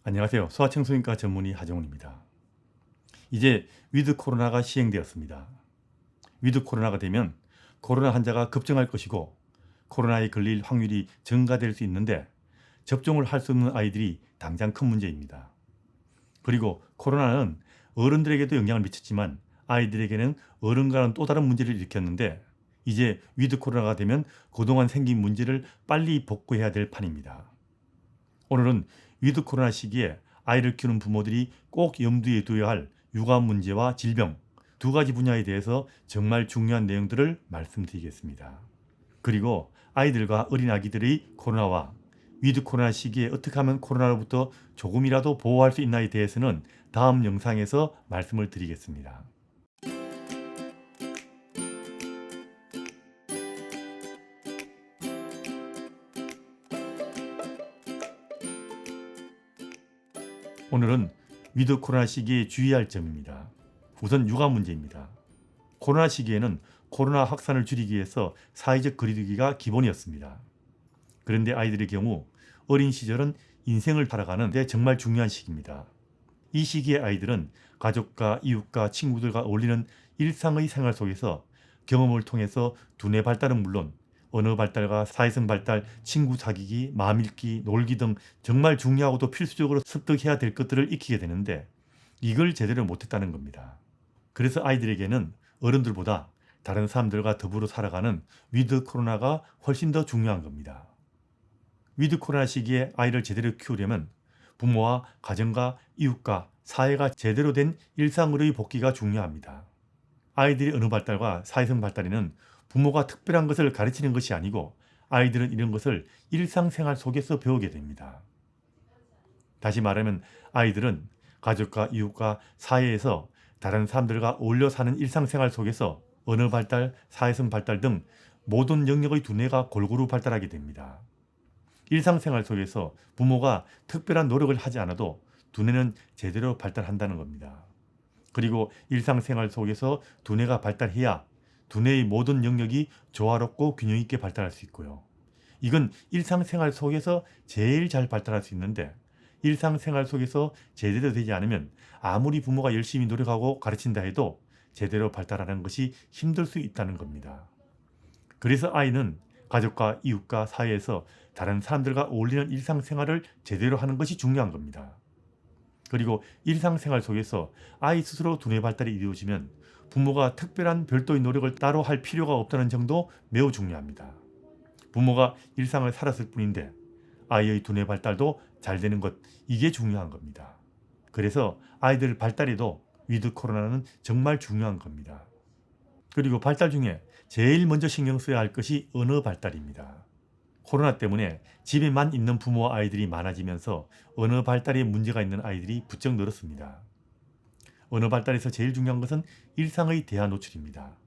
안녕하세요. 소아청소년과 전문의 하정훈입니다. 이제 위드 코로나가 시행되었습니다. 위드 코로나가 되면 코로나 환자가 급증할 것이고 코로나에 걸릴 확률이 증가될 수 있는데 접종을 할 수 없는 아이들이 당장 큰 문제입니다. 그리고 코로나는 어른들에게도 영향을 미쳤지만 아이들에게는 어른과는 또 다른 문제를 일으켰는데 이제 위드 코로나가 되면 그동안 생긴 문제를 빨리 복구해야 될 판입니다. 오늘은 위드 코로나 시기에 아이를 키우는 부모들이 꼭 염두에 둬야 할 육아 문제와 질병 두 가지 분야에 대해서 정말 중요한 내용들을 말씀드리겠습니다. 그리고 아이들과 어린아기들의 코로나와 위드 코로나 시기에 어떻게 하면 코로나로부터 조금이라도 보호할 수 있나에 대해서는 다음 영상에서 말씀을 드리겠습니다. 오늘은 위드 코로나 시기에 주의할 점입니다. 우선 육아 문제입니다. 코로나 시기에는 코로나 확산을 줄이기 위해서 사회적 거리두기가 기본이었습니다. 그런데 아이들의 경우 어린 시절은 인생을 살아가는 데 정말 중요한 시기입니다. 이 시기의 아이들은 가족과 이웃과 친구들과 어울리는 일상의 생활 속에서 경험을 통해서 두뇌 발달은 물론 언어 발달과 사회성 발달, 친구 사귀기, 마음 읽기, 놀기 등 정말 중요하고도 필수적으로 습득해야 될 것들을 익히게 되는데 이걸 제대로 못했다는 겁니다. 그래서 아이들에게는 어른들보다 다른 사람들과 더불어 살아가는 위드 코로나가 훨씬 더 중요한 겁니다. 위드 코로나 시기에 아이를 제대로 키우려면 부모와 가정과 이웃과 사회가 제대로 된 일상으로의 복귀가 중요합니다. 아이들의 언어 발달과 사회성 발달에는 부모가 특별한 것을 가르치는 것이 아니고 아이들은 이런 것을 일상생활 속에서 배우게 됩니다. 다시 말하면 아이들은 가족과 이웃과 사회에서 다른 사람들과 어울려 사는 일상생활 속에서 언어 발달, 사회성 발달 등 모든 영역의 두뇌가 골고루 발달하게 됩니다. 일상생활 속에서 부모가 특별한 노력을 하지 않아도 두뇌는 제대로 발달한다는 겁니다. 그리고 일상생활 속에서 두뇌가 발달해야 두뇌의 모든 영역이 조화롭고 균형 있게 발달할 수 있고요. 이건 일상생활 속에서 제일 잘 발달할 수 있는데 일상생활 속에서 제대로 되지 않으면 아무리 부모가 열심히 노력하고 가르친다 해도 제대로 발달하는 것이 힘들 수 있다는 겁니다. 그래서 아이는 가족과 이웃과 사회에서 다른 사람들과 어울리는 일상생활을 제대로 하는 것이 중요한 겁니다. 그리고 일상생활 속에서 아이 스스로 두뇌 발달이 이루어지면 부모가 특별한 별도의 노력을 따로 할 필요가 없다는 점도 매우 중요합니다. 부모가 일상을 살았을 뿐인데 아이의 두뇌 발달도 잘 되는 것, 이게 중요한 겁니다. 그래서 아이들 발달에도 위드 코로나는 정말 중요한 겁니다. 그리고 발달 중에 제일 먼저 신경 써야 할 것이 언어 발달입니다. 코로나 때문에 집에만 있는 부모와 아이들이 많아지면서 언어 발달에 문제가 있는 아이들이 부쩍 늘었습니다. 언어 발달에서 제일 중요한 것은 일상의 대화 노출입니다.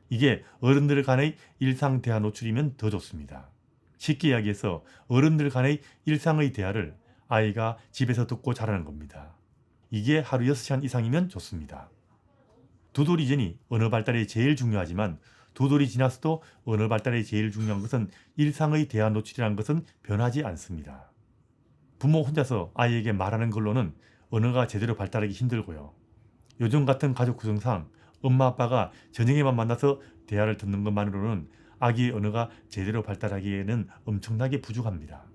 이게 어른들 간의 일상 대화 노출이면 더 좋습니다. 쉽게 이야기해서 어른들 간의 일상의 대화를 아이가 집에서 듣고 자라는 겁니다. 이게 하루 6시간 이상이면 좋습니다. 2돌이 전이 언어 발달에 제일 중요하지만 2돌이 지났어도 언어 발달에 제일 중요한 것은 일상의 대화 노출이라는 것은 변하지 않습니다. 부모 혼자서 아이에게 말하는 걸로는 언어가 제대로 발달하기 힘들고요. 요즘 같은 가족 구성상 엄마 아빠가 저녁에만 만나서 대화를 듣는 것만으로는 아기의 언어가 제대로 발달하기에는 엄청나게 부족합니다.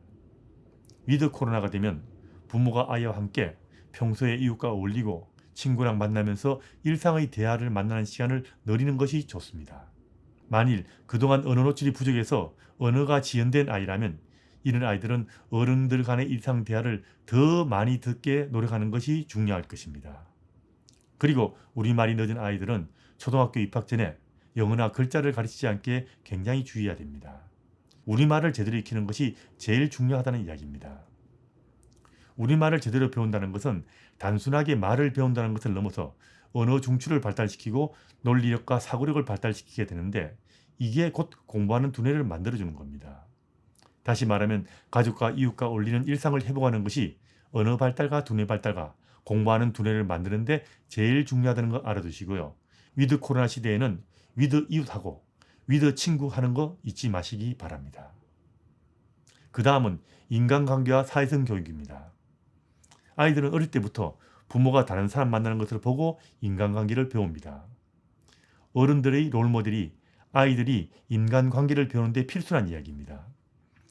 위드 코로나가 되면 부모가 아이와 함께 평소에 이웃과 어울리고 친구랑 만나면서 일상의 대화를 만나는 시간을 늘리는 것이 좋습니다. 만일 그동안 언어 노출이 부족해서 언어가 지연된 아이라면 이런 아이들은 어른들 간의 일상 대화를 더 많이 듣게 노력하는 것이 중요할 것입니다. 그리고 우리말이 늦은 아이들은 초등학교 입학 전에 영어나 글자를 가르치지 않게 굉장히 주의해야 됩니다. 우리말을 제대로 익히는 것이 제일 중요하다는 이야기입니다. 우리말을 제대로 배운다는 것은 단순하게 말을 배운다는 것을 넘어서 언어 중추를 발달시키고 논리력과 사고력을 발달시키게 되는데 이게 곧 공부하는 두뇌를 만들어주는 겁니다. 다시 말하면 가족과 이웃과 어울리는 일상을 회복하는 것이 언어 발달과 두뇌 발달과 공부하는 두뇌를 만드는데 제일 중요하다는 거 알아두시고요. 위드 코로나 시대에는 위드 이웃하고 위드 친구 하는 거 잊지 마시기 바랍니다. 그 다음은 인간관계와 사회성 교육입니다. 아이들은 어릴 때부터 부모가 다른 사람 만나는 것을 보고 인간관계를 배웁니다. 어른들의 롤모델이 아이들이 인간관계를 배우는 데 필수란 이야기입니다.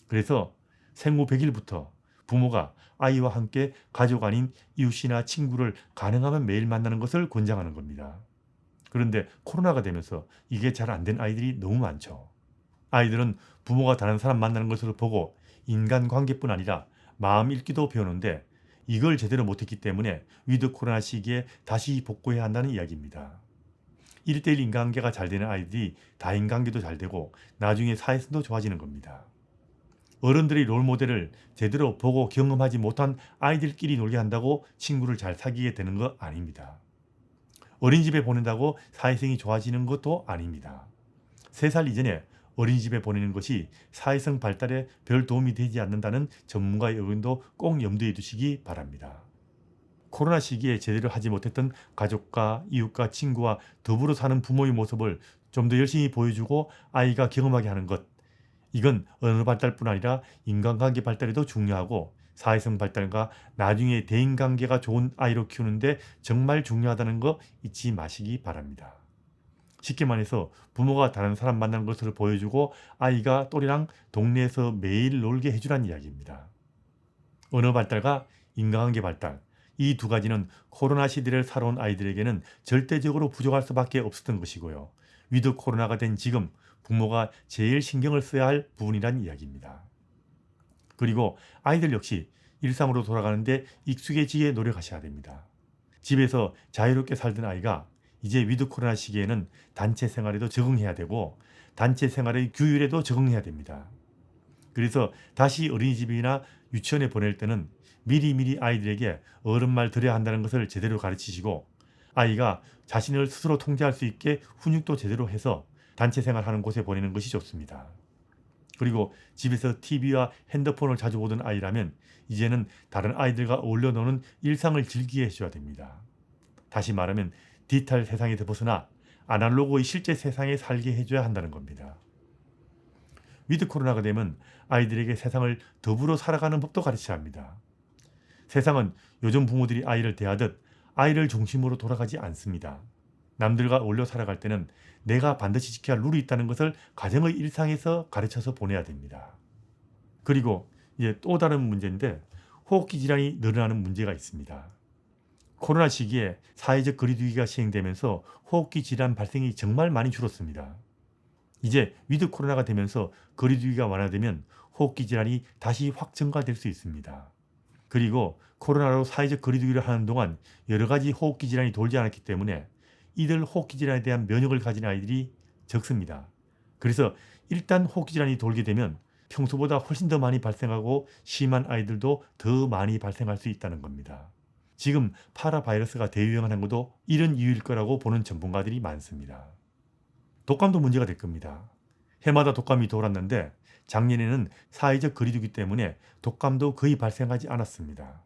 그래서 생후 100일부터 부모가 아이와 함께 가족 아닌 이웃이나 친구를 가능하면 매일 만나는 것을 권장하는 겁니다. 그런데 코로나가 되면서 이게 잘 안 된 아이들이 너무 많죠. 아이들은 부모가 다른 사람 만나는 것을 보고 인간관계뿐 아니라 마음 읽기도 배우는데 이걸 제대로 못했기 때문에 위드 코로나 시기에 다시 복구해야 한다는 이야기입니다. 1대1 인간관계가 잘 되는 아이들이 다인관계도 잘 되고 나중에 사회성도 좋아지는 겁니다. 어른들이 롤모델을 제대로 보고 경험하지 못한 아이들끼리 놀게 한다고 친구를 잘 사귀게 되는 거 아닙니다. 어린이집에 보낸다고 사회성이 좋아지는 것도 아닙니다. 3살 이전에 어린이집에 보내는 것이 사회성 발달에 별 도움이 되지 않는다는 전문가의 의견도 꼭 염두에 두시기 바랍니다. 코로나 시기에 제대로 하지 못했던 가족과 이웃과 친구와 더불어 사는 부모의 모습을 좀 더 열심히 보여주고 아이가 경험하게 하는 것, 이건 언어 발달뿐 아니라 인간관계 발달에도 중요하고 사회성 발달과 나중에 대인관계가 좋은 아이로 키우는데 정말 중요하다는 거 잊지 마시기 바랍니다. 쉽게 말해서 부모가 다른 사람 만나는 것을 보여주고 아이가 또래랑 동네에서 매일 놀게 해주란 이야기입니다. 언어 발달과 인간관계 발달, 이 두 가지는 코로나 시대를 살아온 아이들에게는 절대적으로 부족할 수밖에 없었던 것이고요. 위드 코로나가 된 지금 부모가 제일 신경을 써야 할 부분이란 이야기입니다. 그리고 아이들 역시 일상으로 돌아가는데 익숙해지게 노력하셔야 됩니다. 집에서 자유롭게 살던 아이가 이제 위드 코로나 시기에는 단체 생활에도 적응해야 되고 단체 생활의 규율에도 적응해야 됩니다. 그래서 다시 어린이집이나 유치원에 보낼 때는 미리미리 아이들에게 어른 말 들어야 한다는 것을 제대로 가르치시고 아이가 자신을 스스로 통제할 수 있게 훈육도 제대로 해서 단체 생활하는 곳에 보내는 것이 좋습니다. 그리고 집에서 TV와 핸드폰을 자주 보던 아이라면 이제는 다른 아이들과 어울려 노는 일상을 즐기게 해줘야 됩니다. 다시 말하면 디지털 세상에서 벗어나 아날로그의 실제 세상에 살게 해줘야 한다는 겁니다. 위드 코로나가 되면 아이들에게 세상을 더불어 살아가는 법도 가르쳐야 합니다. 세상은 요즘 부모들이 아이를 대하듯 아이를 중심으로 돌아가지 않습니다. 남들과 어울려 살아갈 때는 내가 반드시 지켜야 할 룰이 있다는 것을 가정의 일상에서 가르쳐서 보내야 됩니다. 그리고 이제 또 다른 문제인데 호흡기 질환이 늘어나는 문제가 있습니다. 코로나 시기에 사회적 거리두기가 시행되면서 호흡기 질환 발생이 정말 많이 줄었습니다. 이제 위드 코로나가 되면서 거리두기가 완화되면 호흡기 질환이 다시 확 증가될 수 있습니다. 그리고 코로나로 사회적 거리두기를 하는 동안 여러 가지 호흡기 질환이 돌지 않았기 때문에 이들 호흡기 질환에 대한 면역을 가진 아이들이 적습니다. 그래서 일단 호흡기 질환이 돌게 되면 평소보다 훨씬 더 많이 발생하고 심한 아이들도 더 많이 발생할 수 있다는 겁니다. 지금 파라바이러스가 대유행하는 것도 이런 이유일 거라고 보는 전문가들이 많습니다. 독감도 문제가 될 겁니다. 해마다 독감이 돌았는데 작년에는 사회적 거리두기 때문에 독감도 거의 발생하지 않았습니다.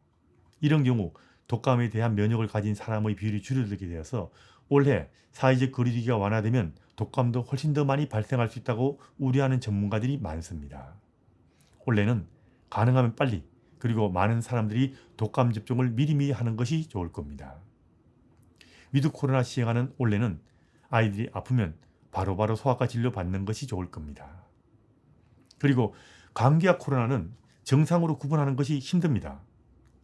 이런 경우 독감에 대한 면역을 가진 사람의 비율이 줄어들게 되어서 올해 사회적 거리두기가 완화되면 독감도 훨씬 더 많이 발생할 수 있다고 우려하는 전문가들이 많습니다. 올해는 가능하면 빨리 그리고 많은 사람들이 독감 접종을 미리미리 하는 것이 좋을 겁니다. 위드 코로나 시행하는 올해는 아이들이 아프면 바로바로 소아과 진료 받는 것이 좋을 겁니다. 그리고 감기와 코로나는 정상으로 구분하는 것이 힘듭니다.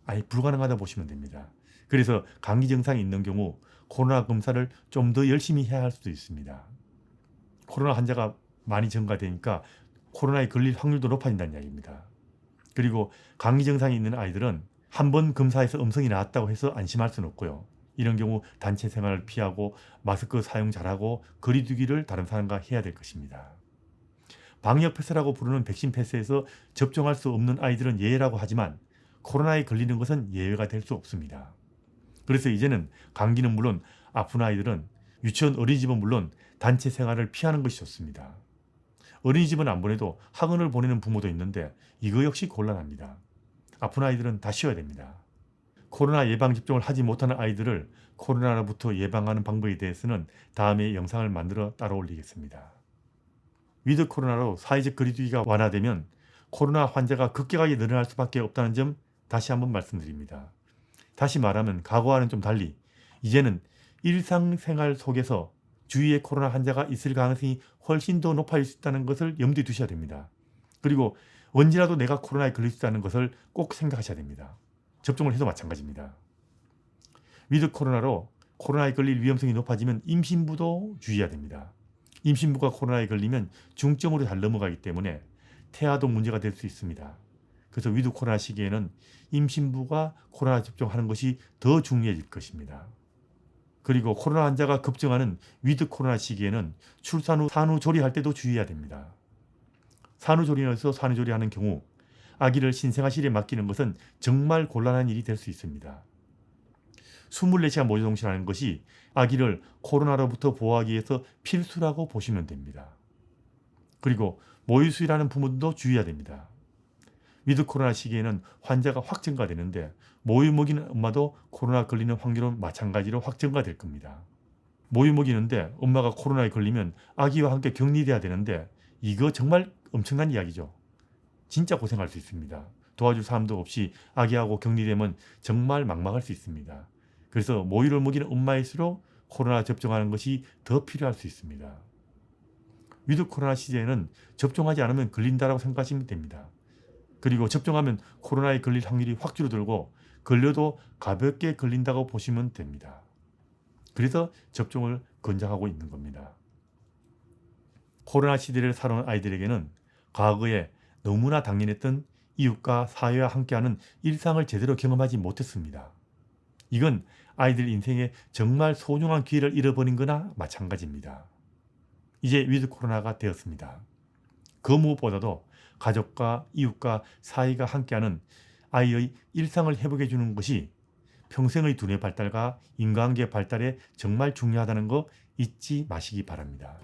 아예 불가능하다 보시면 됩니다. 그래서 감기 증상이 있는 경우 코로나 검사를 좀 더 열심히 해야 할 수도 있습니다. 코로나 환자가 많이 증가되니까 코로나에 걸릴 확률도 높아진다는 이야기입니다. 그리고 감기 증상이 있는 아이들은 한 번 검사해서 음성이 나왔다고 해서 안심할 수는 없고요. 이런 경우 단체 생활을 피하고 마스크 사용 잘하고 거리두기를 다른 사람과 해야 될 것입니다. 방역 패스라고 부르는 백신 패스에서 접종할 수 없는 아이들은 예외라고 하지만 코로나에 걸리는 것은 예외가 될 수 없습니다. 그래서 이제는 감기는 물론 아픈 아이들은 유치원 어린이집은 물론 단체 생활을 피하는 것이 좋습니다. 어린이집은 안 보내도 학원을 보내는 부모도 있는데 이거 역시 곤란합니다. 아픈 아이들은 다 쉬어야 됩니다. 코로나 예방접종을 하지 못하는 아이들을 코로나로부터 예방하는 방법에 대해서는 다음에 영상을 만들어 따로 올리겠습니다. 위드 코로나로 사회적 거리두기가 완화되면 코로나 환자가 급격하게 늘어날 수밖에 없다는 점 다시 한번 말씀드립니다. 다시 말하면 과거와는 좀 달리 이제는 일상생활 속에서 주위에 코로나 환자가 있을 가능성이 훨씬 더 높아질 수 있다는 것을 염두에 두셔야 됩니다. 그리고 언제라도 내가 코로나에 걸릴 수 있다는 것을 꼭 생각하셔야 됩니다. 접종을 해도 마찬가지입니다. 위드 코로나로 코로나에 걸릴 위험성이 높아지면 임신부도 주의해야 됩니다. 임신부가 코로나에 걸리면 중증으로 잘 넘어가기 때문에 태아도 문제가 될 수 있습니다. 그래서 위드 코로나 시기에는 임신부가 코로나 접종하는 것이 더 중요해질 것입니다. 그리고 코로나 환자가 급증하는 위드 코로나 시기에는 출산 후 산후조리할 때도 주의해야 됩니다. 산후조리원에서 산후조리하는 경우 아기를 신생아실에 맡기는 것은 정말 곤란한 일이 될 수 있습니다. 24시간 모유동실하는 것이 아기를 코로나로부터 보호하기 위해서 필수라고 보시면 됩니다. 그리고 모유수유하는 부모들도 주의해야 됩니다. 위드 코로나 시기에는 환자가 확 증가되는데 모유 먹이는 엄마도 코로나 걸리는 확률은 마찬가지로 확 증가될 겁니다. 모유 먹이는데 엄마가 코로나에 걸리면 아기와 함께 격리돼야 되는데 이거 정말 엄청난 이야기죠. 진짜 고생할 수 있습니다. 도와줄 사람도 없이 아기하고 격리되면 정말 막막할 수 있습니다. 그래서 모유를 먹이는 엄마일수록 코로나 접종하는 것이 더 필요할 수 있습니다. 위드 코로나 시기에는 접종하지 않으면 걸린다라고 생각하시면 됩니다. 그리고 접종하면 코로나에 걸릴 확률이 확 줄어들고 걸려도 가볍게 걸린다고 보시면 됩니다. 그래서 접종을 권장하고 있는 겁니다. 코로나 시대를 살아온 아이들에게는 과거에 너무나 당연했던 이웃과 사회와 함께하는 일상을 제대로 경험하지 못했습니다. 이건 아이들 인생에 정말 소중한 기회를 잃어버린 거나 마찬가지입니다. 이제 위드 코로나가 되었습니다. 그 무엇보다도 가족과 이웃과 사회가 함께하는 아이의 일상을 회복해 주는 것이 평생의 두뇌 발달과 인간관계 발달에 정말 중요하다는 거 잊지 마시기 바랍니다.